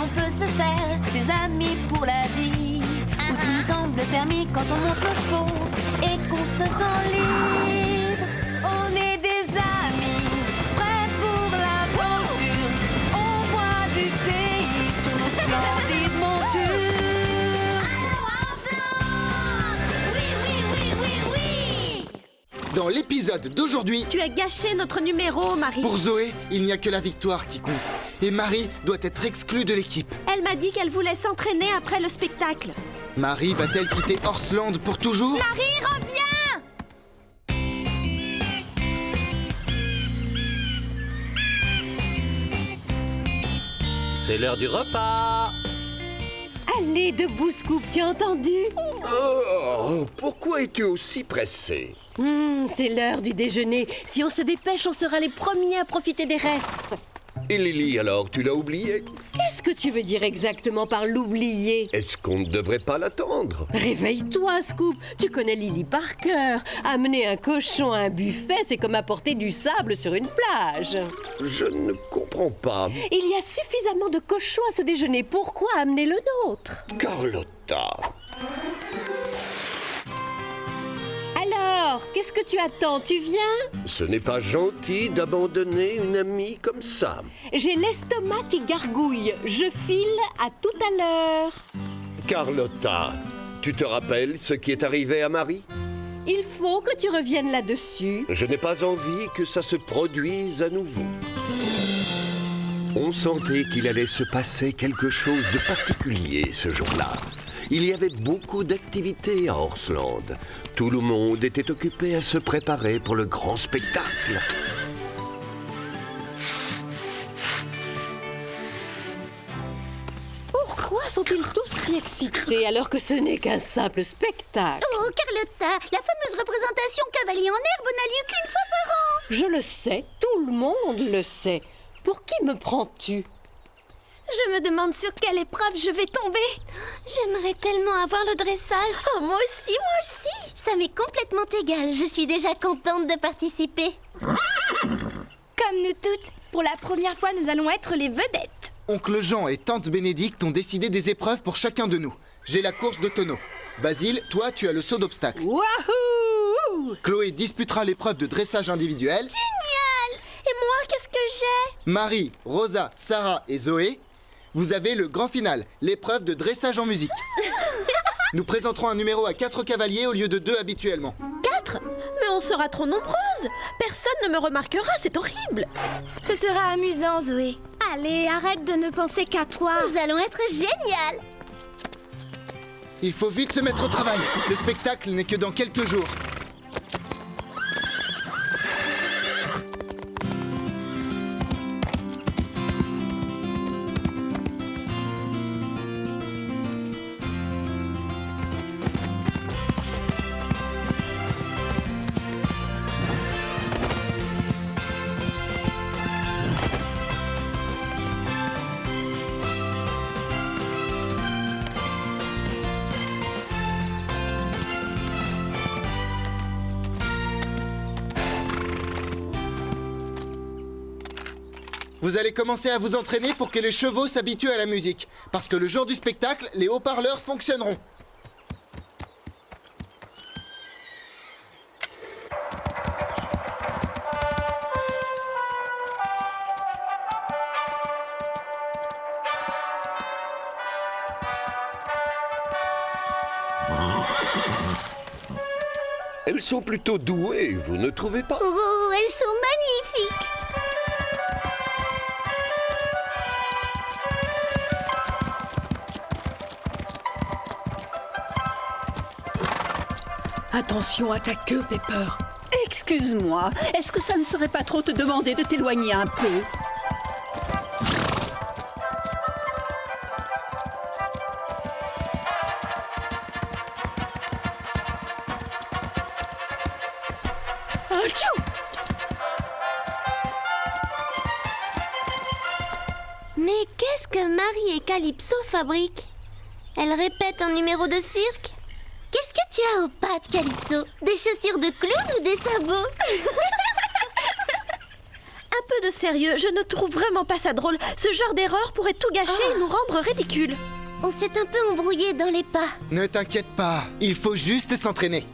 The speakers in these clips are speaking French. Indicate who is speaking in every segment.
Speaker 1: on peut se faire des amis pour la vie, où tout nous semble permis quand on monte aux chevaux et qu'on se sent libre. On est des amis, prêts pour l'aventure. On voit du pays sur nos splendides montures.
Speaker 2: Dans l'épisode d'aujourd'hui,
Speaker 3: Tu as gâché notre numéro, Marie.
Speaker 2: pour Zoé, il n'y a que la victoire qui compte. Et Marie doit être exclue de l'équipe.
Speaker 3: Elle m'a dit qu'elle voulait s'entraîner après le spectacle.
Speaker 2: Marie va-t-elle quitter Horseland pour toujours?
Speaker 3: Marie, reviens!
Speaker 4: C'est l'heure du repas.
Speaker 3: Allez, debout, Scoop, tu as entendu?
Speaker 5: Oh, pourquoi es-tu aussi pressé?
Speaker 3: C'est l'heure du déjeuner. Si on se dépêche, on sera les premiers à profiter des restes.
Speaker 5: Et Lily, alors, tu l'as oublié?
Speaker 3: Qu'est-ce que tu veux dire exactement par l'oublier?
Speaker 5: Est-ce qu'on ne devrait pas l'attendre?
Speaker 3: Réveille-toi, Scoop. Tu connais Lily par cœur. Amener un cochon à un buffet, c'est comme apporter du sable sur une plage.
Speaker 5: Je ne comprends pas.
Speaker 3: Il y a suffisamment de cochons à ce déjeuner. Pourquoi amener le nôtre?
Speaker 5: Carlotta,
Speaker 3: Alors, qu'est-ce que tu attends? Tu viens?
Speaker 5: ce n'est pas gentil d'abandonner une amie comme ça.
Speaker 3: J'ai l'estomac qui gargouille. Je file à tout à l'heure.
Speaker 5: Carlotta, tu te rappelles ce qui est arrivé à Marie?
Speaker 3: Il faut que tu reviennes là-dessus.
Speaker 5: Je n'ai pas envie que ça se produise à nouveau. On sentait qu'il allait se passer quelque chose de particulier ce jour-là. Il y avait beaucoup d'activités à Horseland. Tout le monde était occupé à se préparer pour le grand spectacle.
Speaker 3: Pourquoi sont-ils tous si excités alors que ce n'est qu'un simple spectacle?
Speaker 6: Oh, Carlotta, la fameuse représentation Cavalier en herbe n'a lieu qu'une fois par an.
Speaker 3: Je le sais, tout le monde le sait. Pour qui me prends-tu?
Speaker 6: Je me demande sur quelle épreuve je vais tomber. J'aimerais tellement avoir le dressage. Oh, moi aussi, moi aussi. Ça m'est complètement égal. Je suis déjà contente de participer.
Speaker 7: Comme nous toutes, pour la première fois, nous allons être les vedettes.
Speaker 2: Oncle Jean et tante Bénédicte ont décidé des épreuves pour chacun de nous. J'ai la course de tonneau. Basile, toi, tu as le saut d'obstacle.
Speaker 3: Wahoo!
Speaker 2: Chloé disputera l'épreuve de dressage individuel.
Speaker 6: Génial. Et moi, qu'est-ce que j'ai?
Speaker 2: Marie, Rosa, Sarah et Zoé, vous avez le grand final, l'épreuve de dressage en musique. Nous présenterons un numéro à 4 cavaliers au lieu de 2 habituellement.
Speaker 3: 4? Mais on sera trop nombreuses. Personne ne me remarquera, c'est horrible.
Speaker 7: Ce sera amusant, Zoé. Allez, arrête de ne penser qu'à toi.
Speaker 6: Nous allons être génial.
Speaker 2: Il faut vite se mettre au travail. Le spectacle n'est que dans quelques jours. Vous allez commencer à vous entraîner pour que les chevaux s'habituent à la musique. Parce que le jour du spectacle, les haut-parleurs fonctionneront.
Speaker 5: Elles sont plutôt douées, vous ne trouvez pas?
Speaker 6: Oh, elles sont magnifiques.
Speaker 8: Attention à ta queue, Pepper. Excuse-moi, est-ce que ça ne serait pas trop te demander de t'éloigner un peu? Achou!
Speaker 6: Mais qu'est-ce que Marie et Calypso fabriquent? Elles répètent un numéro de cirque? Qu'est-ce que tu as aux pattes, Calypso? Des chaussures de clown ou des sabots?
Speaker 9: Un peu de sérieux, je ne trouve vraiment pas ça drôle. Ce genre d'erreur pourrait tout gâcher et nous rendre ridicules.
Speaker 6: On s'est un peu embrouillé dans les pas.
Speaker 2: Ne t'inquiète pas, il faut juste s'entraîner.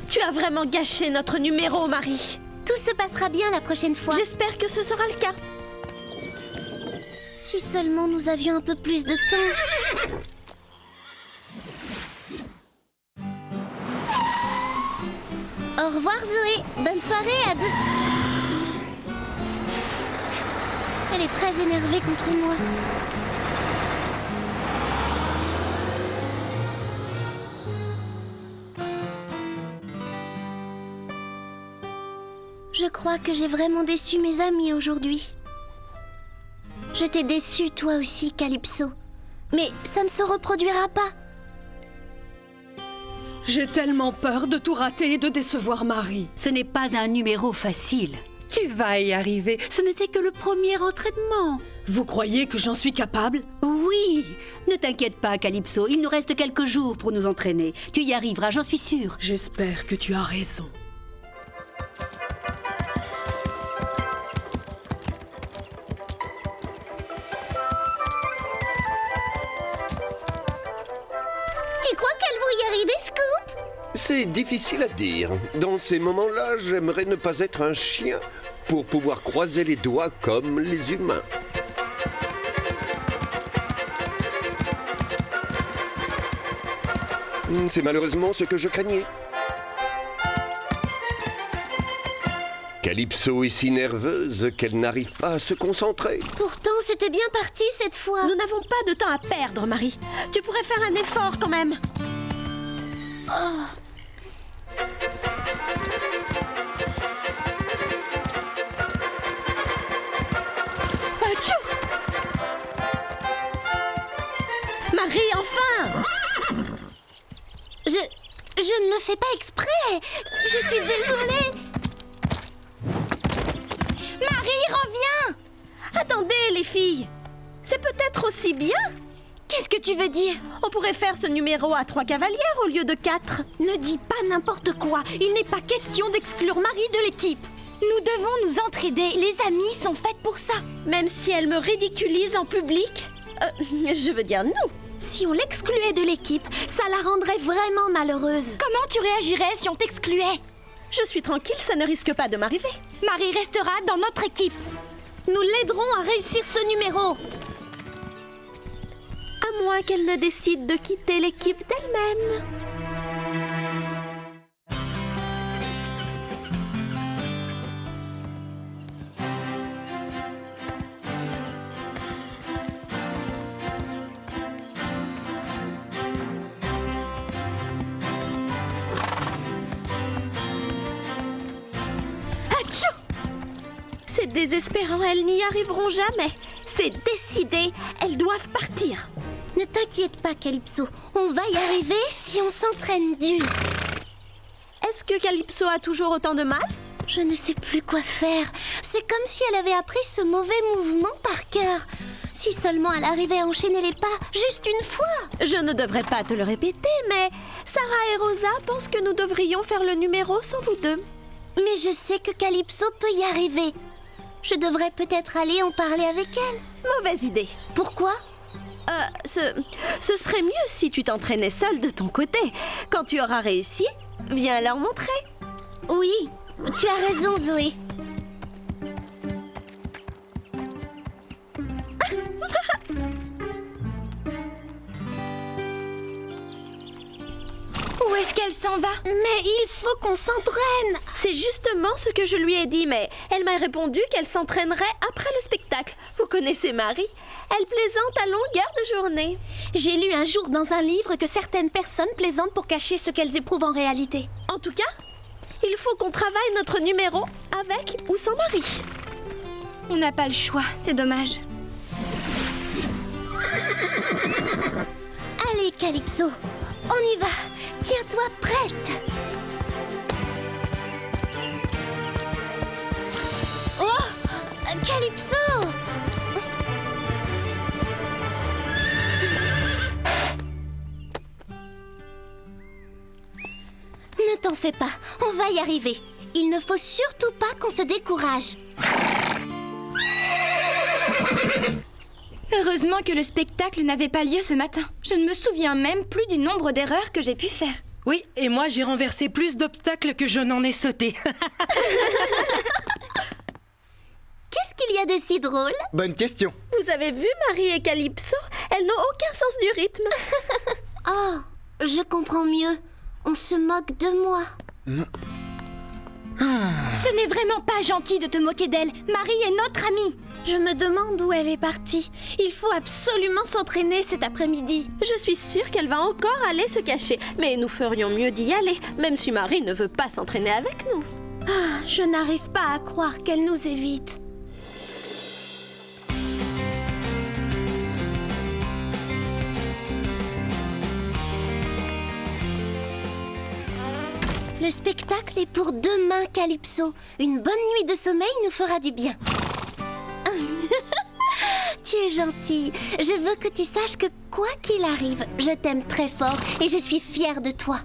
Speaker 9: Tu as vraiment gâché notre numéro, Marie.
Speaker 6: Tout se passera bien la prochaine fois.
Speaker 9: J'espère que ce sera le cas.
Speaker 6: Si seulement nous avions un peu plus de temps. Au revoir Zoé. Bonne soirée à deux. Elle est très énervée contre moi. Je crois que j'ai vraiment déçu mes amis aujourd'hui. Je t'ai déçu toi aussi, Calypso. Mais ça ne se reproduira pas.
Speaker 8: J'ai tellement peur de tout rater et de décevoir Marie.
Speaker 3: Ce n'est pas un numéro facile.
Speaker 8: Tu vas y arriver. Ce n'était que le premier entraînement. Vous croyez que j'en suis capable?
Speaker 3: Oui, ne t'inquiète pas, Calypso. Il nous reste quelques jours pour nous entraîner. Tu y arriveras, j'en suis sûre.
Speaker 8: J'espère que tu as raison.
Speaker 6: Tu crois qu'elles vont y arriver, Scoop?
Speaker 5: C'est difficile à dire. Dans ces moments-là, j'aimerais ne pas être un chien pour pouvoir croiser les doigts comme les humains. C'est malheureusement ce que je craignais. Calypso est si nerveuse qu'elle n'arrive pas à se concentrer.
Speaker 6: Pourtant, c'était bien parti cette fois.
Speaker 9: Nous n'avons pas de temps à perdre, Marie. Tu pourrais faire un effort quand même.
Speaker 8: Atchou!
Speaker 9: Marie, enfin!
Speaker 6: Je ne le fais pas exprès. Je suis désolée. Marie, reviens!
Speaker 9: Attendez, les filles. C'est peut-être aussi bien.
Speaker 6: Qu'est-ce que tu veux dire?
Speaker 9: On pourrait faire ce numéro à 3 cavalières au lieu de 4.
Speaker 6: Ne dis pas n'importe quoi. Il n'est pas question d'exclure Marie de l'équipe. Nous devons nous entraider. Les amis sont faites pour ça.
Speaker 9: Même si elle me ridiculise en public. Je veux dire nous.
Speaker 6: Si on l'excluait de l'équipe, ça la rendrait vraiment malheureuse. Comment tu réagirais si on t'excluait?
Speaker 9: Je suis tranquille, ça ne risque pas de m'arriver.
Speaker 6: Marie restera dans notre équipe. Nous l'aiderons à réussir ce numéro.
Speaker 9: À moins qu'elle ne décide de quitter l'équipe d'elle-même. C'est désespérant, elles n'y arriveront jamais. C'est décidé, elles doivent partir.
Speaker 6: Ne t'inquiète pas, Calypso. On va y arriver si on s'entraîne dur.
Speaker 9: Est-ce que Calypso a toujours autant de mal?
Speaker 6: Je ne sais plus quoi faire. C'est comme si elle avait appris ce mauvais mouvement par cœur. Si seulement elle arrivait à enchaîner les pas, juste une fois.
Speaker 9: Je ne devrais pas te le répéter, mais Sarah et Rosa pensent que nous devrions faire le numéro sans vous deux.
Speaker 6: Mais je sais que Calypso peut y arriver. Je devrais peut-être aller en parler avec elle.
Speaker 9: Mauvaise idée.
Speaker 6: Pourquoi?
Speaker 9: Ce serait mieux si tu t'entraînais seule de ton côté. Quand tu auras réussi, viens leur montrer.
Speaker 6: Oui, tu as raison, Zoé. Où est-ce qu'elle s'en va? Mais il faut qu'on s'entraîne.
Speaker 9: C'est justement ce que je lui ai dit, mais elle m'a répondu qu'elle s'entraînerait après le spectacle. Vous connaissez Marie? Elle plaisante à longueur de journée.
Speaker 6: J'ai lu un jour dans un livre que certaines personnes plaisantent pour cacher ce qu'elles éprouvent en réalité.
Speaker 9: En tout cas, il faut qu'on travaille notre numéro avec ou sans Marie.
Speaker 7: On n'a pas le choix, c'est dommage.
Speaker 6: Allez, Calypso, on y va. Tiens-toi prête. Oh, Calypso! Ne t'en fais pas, on va y arriver. Il ne faut surtout pas qu'on se décourage.
Speaker 7: Heureusement que le spectacle n'avait pas lieu ce matin. Je ne me souviens même plus du nombre d'erreurs que j'ai pu faire.
Speaker 10: Oui, et moi j'ai renversé plus d'obstacles que je n'en ai sauté.
Speaker 6: Qu'est-ce qu'il y a de si drôle?
Speaker 2: Bonne question.
Speaker 9: Vous avez vu Marie et Calypso? Elles n'ont aucun sens du rythme.
Speaker 6: Oh, je comprends mieux. On se moque de moi.
Speaker 7: Ce n'est vraiment pas gentil de te moquer d'elle. Marie est notre amie.
Speaker 9: Je me demande où elle est partie. Il faut absolument s'entraîner cet après-midi. Je suis sûre qu'elle va encore aller se cacher. Mais nous ferions mieux d'y aller, même si Marie ne veut pas s'entraîner avec nous.
Speaker 6: Ah, je n'arrive pas à croire qu'elle nous évite. Le spectacle est pour demain, Calypso. Une bonne nuit de sommeil nous fera du bien. Tu es gentille. Je veux que tu saches que quoi qu'il arrive, je t'aime très fort et je suis fière de toi.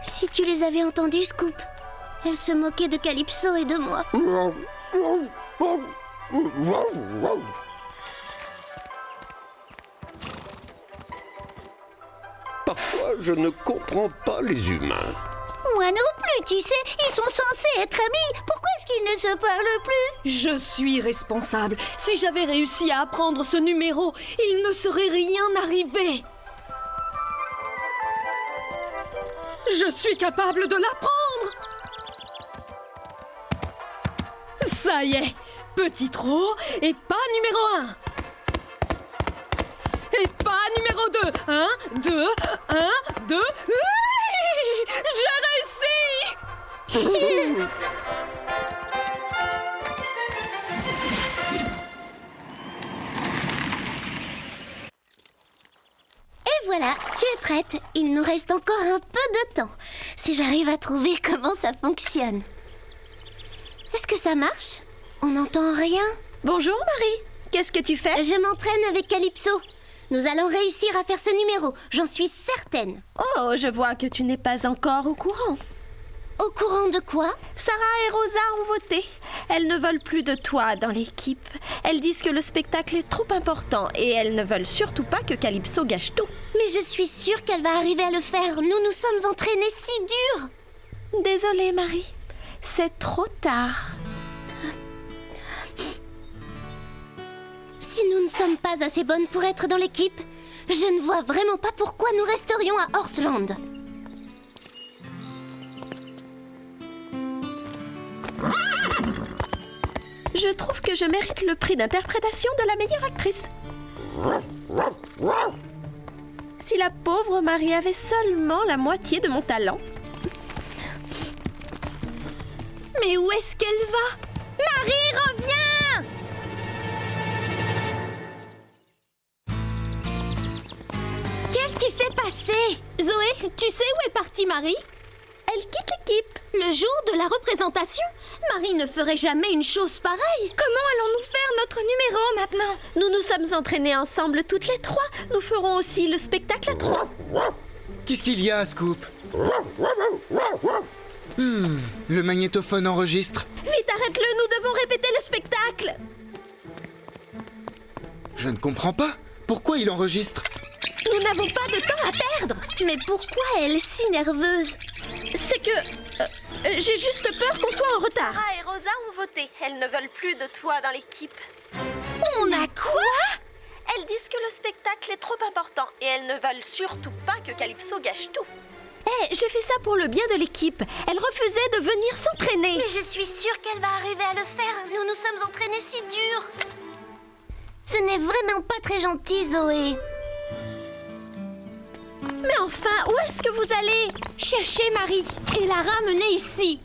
Speaker 6: Si tu les avais entendus, Scoop, elle se moquait de Calypso et de moi.
Speaker 5: Parfois, je ne comprends pas les humains.
Speaker 6: Moi non plus, tu sais, ils sont censés être amis. Pourquoi est-ce qu'ils ne se parlent plus?
Speaker 3: Je suis responsable. Si j'avais réussi à apprendre ce numéro, il ne serait rien arrivé. Je suis capable de l'apprendre. Ça y est, petit trot et pas numéro 1. Et pas numéro 2. 1, 2, 1, 2. Oui, j'ai réussi.
Speaker 6: Et voilà, tu es prête. Il nous reste encore un peu de temps. Si j'arrive à trouver comment ça fonctionne. Est-ce que ça marche? On n'entend rien.
Speaker 9: Bonjour Marie. Qu'est-ce que tu fais?
Speaker 6: Je m'entraîne avec Calypso. Nous allons réussir à faire ce numéro, j'en suis certaine.
Speaker 9: Oh, je vois que tu n'es pas encore au courant.
Speaker 6: Au courant de quoi?
Speaker 9: Sarah et Rosa ont voté. Elles ne veulent plus de toi dans l'équipe. Elles disent que le spectacle est trop important et elles ne veulent surtout pas que Calypso gâche tout.
Speaker 6: Mais je suis sûre qu'elle va arriver à le faire. Nous nous sommes entraînés si dur.
Speaker 9: Désolée, Marie. C'est trop tard.
Speaker 6: Si nous ne sommes pas assez bonnes pour être dans l'équipe, je ne vois vraiment pas pourquoi nous resterions à Horseland.
Speaker 9: Je trouve que je mérite le prix d'interprétation de la meilleure actrice. Si la pauvre Marie avait seulement la moitié de mon talent.
Speaker 7: Mais où est-ce qu'elle va? Marie, reviens!
Speaker 6: Qu'est-ce qui s'est passé?
Speaker 7: Zoé, tu sais où est partie Marie?
Speaker 6: Elle quitte l'équipe. Le jour de la représentation, Marie ne ferait jamais une chose pareille.
Speaker 7: Comment allons-nous faire notre numéro maintenant?
Speaker 9: Nous nous sommes entraînés ensemble toutes les trois. Nous ferons aussi le spectacle à trois.
Speaker 2: Qu'est-ce qu'il y a, Scoop? Le magnétophone enregistre.
Speaker 9: Vite, arrête-le, nous devons répéter le spectacle.
Speaker 2: Je ne comprends pas. Pourquoi il enregistre?
Speaker 9: Nous n'avons pas de temps à perdre.
Speaker 6: Mais pourquoi elle est si nerveuse?
Speaker 9: C'est que... j'ai juste peur qu'on soit en retard. Sarah et Rosa ont voté. Elles ne veulent plus de toi dans l'équipe.
Speaker 6: On a quoi?
Speaker 9: Elles disent que le spectacle est trop important et elles ne veulent surtout pas que Calypso gâche tout. J'ai fait ça pour le bien de l'équipe. Elle refusait de venir s'entraîner.
Speaker 6: Mais je suis sûre qu'elle va arriver à le faire. Nous nous sommes entraînés si dur. Ce n'est vraiment pas très gentil, Zoé.
Speaker 9: Mais enfin, où est-ce que vous allez?
Speaker 7: Chercher Marie et la ramener ici.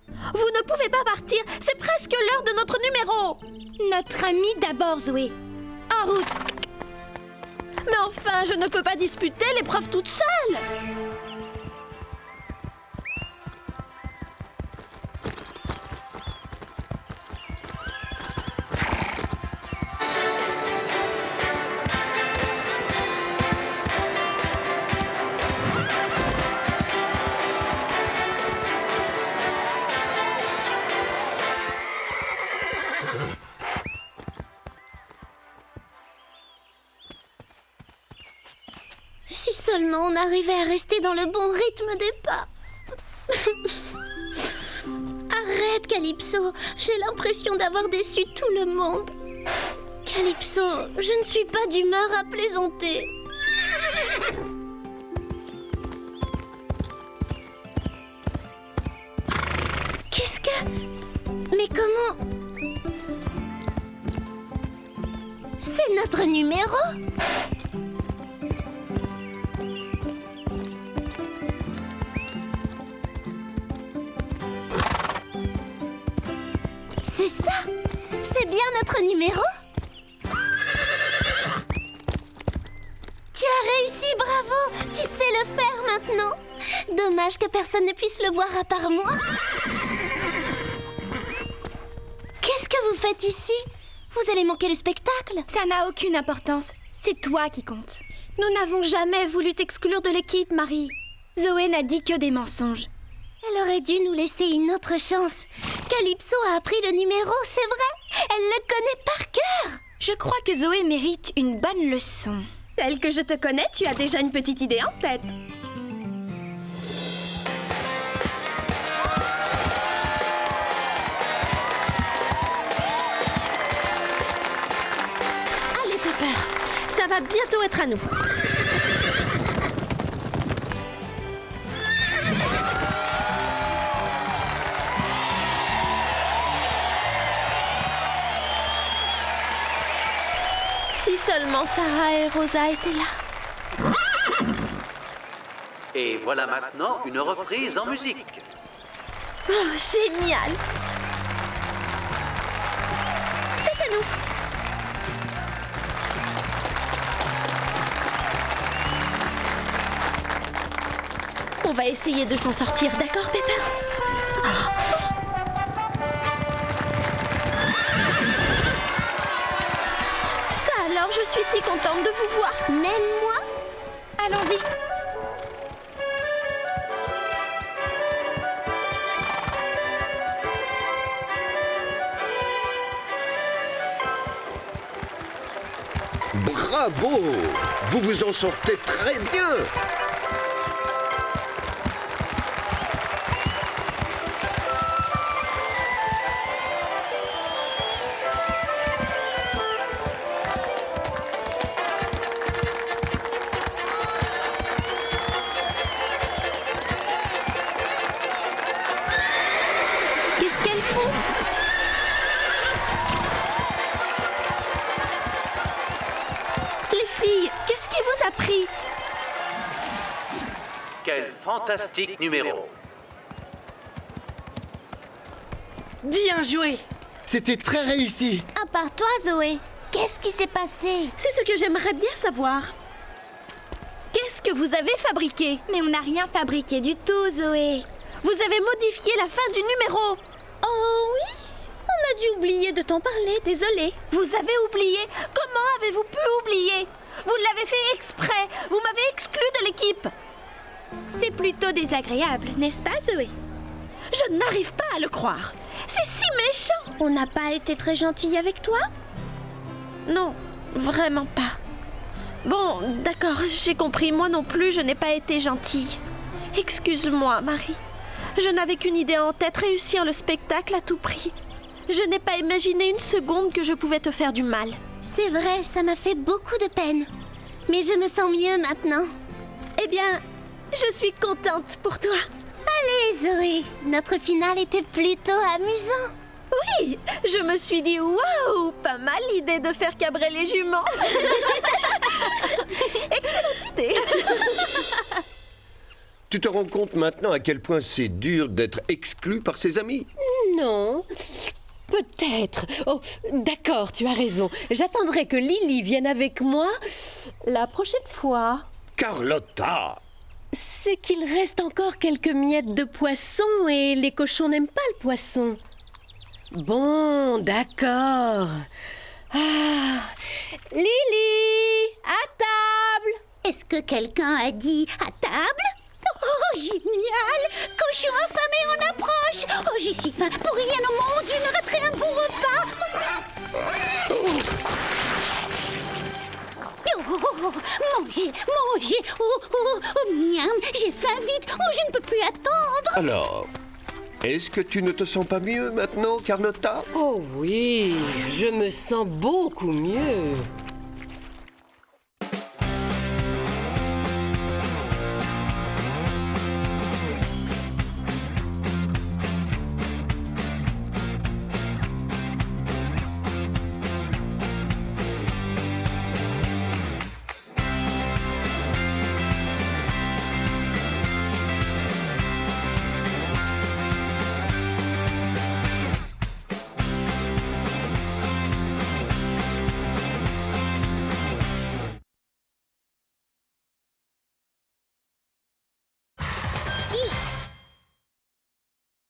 Speaker 9: Vous ne pouvez pas partir. C'est presque l'heure de notre numéro.
Speaker 7: Notre amie d'abord, Zoé. En route.
Speaker 9: Mais enfin, je ne peux pas disputer l'épreuve toute seule.
Speaker 6: seulement on arrivait à rester dans le bon rythme des pas. Arrête, Calypso. J'ai l'impression d'avoir déçu tout le monde. Calypso, je ne suis pas d'humeur à plaisanter. Qu'est-ce que... Mais comment... C'est notre numéro. C'est ça. C'est bien notre numéro. Tu as réussi, bravo. Tu sais le faire maintenant. Dommage que personne ne puisse le voir à part moi. Qu'est-ce que vous faites ici? Vous allez manquer le spectacle.
Speaker 7: Ça n'a aucune importance. C'est toi qui compte.
Speaker 9: Nous n'avons jamais voulu t'exclure de l'équipe, Marie.
Speaker 7: Zoé n'a dit que des mensonges.
Speaker 6: Elle aurait dû nous laisser une autre chance. Calypso a appris le numéro, c'est vrai. Elle le connaît par cœur.
Speaker 7: Je crois que Zoé mérite une bonne leçon.
Speaker 9: Tel que je te connais, tu as déjà une petite idée en tête. Allez, Pepper, ça va bientôt être à nous. Si seulement Sarah et Rosa étaient là.
Speaker 4: Et voilà maintenant une reprise en musique.
Speaker 9: Oh, génial! C'est à nous. On va essayer de s'en sortir, d'accord, Pepper? Alors, je suis si contente de vous voir.
Speaker 6: Même moi.
Speaker 7: Allons-y.
Speaker 5: Bravo! Vous vous en sortez très bien!
Speaker 9: Qu'est-ce qu'elles font? Les filles, qu'est-ce qui vous a pris?
Speaker 4: Quel fantastique numéro.
Speaker 10: Bien joué.
Speaker 2: C'était très réussi.
Speaker 6: À part toi, Zoé, qu'est-ce qui s'est passé?
Speaker 9: C'est ce que j'aimerais bien savoir. Qu'est-ce que vous avez fabriqué?
Speaker 7: Mais on n'a rien fabriqué du tout, Zoé.
Speaker 9: Vous avez modifié la fin du numéro.
Speaker 6: Oh oui? On a dû oublier de t'en parler, désolée.
Speaker 9: Vous avez oublié? Comment avez-vous pu oublier? Vous l'avez fait exprès. Vous m'avez exclu de l'équipe.
Speaker 7: C'est plutôt désagréable, n'est-ce pas, Zoé?
Speaker 9: Je n'arrive pas à le croire. C'est si méchant.
Speaker 6: On n'a pas été très gentille avec toi?
Speaker 9: Non, vraiment pas. Bon, d'accord, j'ai compris. Moi non plus, je n'ai pas été gentille. Excuse-moi, Marie. Je n'avais qu'une idée en tête, réussir le spectacle à tout prix. Je n'ai pas imaginé une seconde que je pouvais te faire du mal.
Speaker 6: C'est vrai, ça m'a fait beaucoup de peine. Mais je me sens mieux maintenant.
Speaker 9: Eh bien, je suis contente pour toi.
Speaker 6: Allez, Zoé, notre finale était plutôt amusant.
Speaker 9: Oui, je me suis dit, waouh, pas mal l'idée de faire cabrer les juments. Excellente idée.
Speaker 5: Tu te rends compte maintenant à quel point c'est dur d'être exclu par ses amis?
Speaker 3: Non, peut-être. Oh, d'accord, tu as raison. J'attendrai que Lily vienne avec moi la prochaine fois.
Speaker 5: Carlotta!
Speaker 3: C'est qu'il reste encore quelques miettes de poisson et les cochons n'aiment pas le poisson. Bon, d'accord. Ah, Lily, à table!
Speaker 6: Est-ce que quelqu'un a dit à table? Oh, génial! Cochon affamé en approche! Oh, j'ai si faim! Pour rien au monde, je ne raterai un bon repas! Oh. Oh, manger, manger. Oh, miam, j'ai faim vite. Oh, je ne peux plus attendre.
Speaker 5: Alors, est-ce que tu ne te sens pas mieux maintenant, Carlotta?
Speaker 3: Oh oui, je me sens beaucoup mieux.